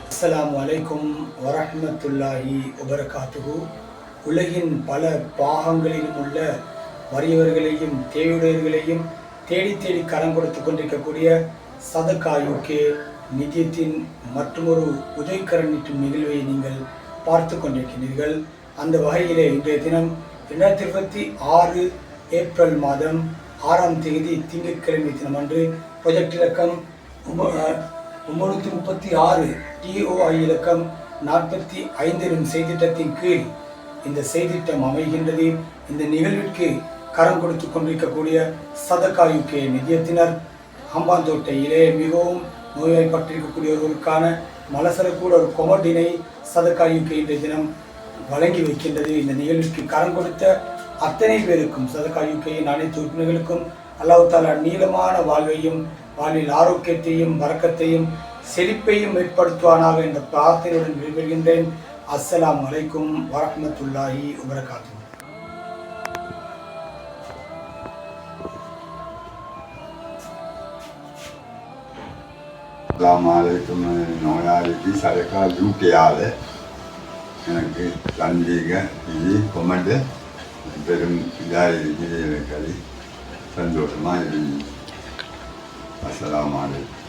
அஸ்ஸலாமு அலைக்கும் வரஹ்மத்துல்லாஹி வபரகாத்துஹு. உலகின் பல பாகங்களிலும் உள்ள வறியவர்களையும் தேவையுடையவர்களையும் தேடி தேடி கரம் கொடுத்து கொண்டிருக்கக்கூடிய சதகா யூகே நிதியத்தின் மற்றொரு உதவிக்கரம் நீட்டும் நிகழ்வை நீங்கள் பார்த்து கொண்டிருக்கிறீர்கள். அந்த வகையிலே இன்றைய தினம் 2026 ஏப்ரல் மாதம் 6ஆம் தேதி திங்கட்கிழமை தினம் அன்று ப்ரொஜெக்ட் இலக்கம் 936 TOI இலக்கம் 45 எனும் செய்திட்டத்தின் கீழ் இந்த செய்திட்டம் அமைகின்றது. இந்த நிகழ்விற்கு கரம் கொடுத்து கொண்டிருக்கக்கூடிய சதகா யூகே நிதியத்தினர் ஹம்பாந்தோட்டையிலே மிகவும் நோய்வாய்ப்பட்டிருக்கக்கூடியவர்களுக்கான மலசரக்கூட ஒரு கொமட்டினை சதகா யூகே இன்றைய தினம் வழங்கி வைக்கின்றது. இந்த நிகழ்விற்கு கரம் கொடுத்த அத்தனை பேருக்கும் சதகா யூகேயின் அனைத்து உறுப்பினர்களுக்கும் அல்லாஹ் தஆலா நீளமான வாழ்வையும் வாழ்வில் ஆரோக்கியத்தையும் வரக்கத்தையும் செழிப்பையும் ஏற்படுத்துவானாக என்ற பிரார்த்தனையுடன் விடைபெறுகின்றேன். அஸ்ஸலாமு அலைக்கும் வரஹ்மத்துல்லாஹி வபரகாத்துஹு. அஸ்ஸலாமு அலைக்கும். நோயாளிக்கு சதகா யூகேயால் எனக்கு தந்தீங்க இது கொமெண்டு பெரும் இதாக இருக்குது. எனக்கு அது சந்தோஷமாக இருந்துச்சு. அஸ்ஸலாமு அலைக்கும்.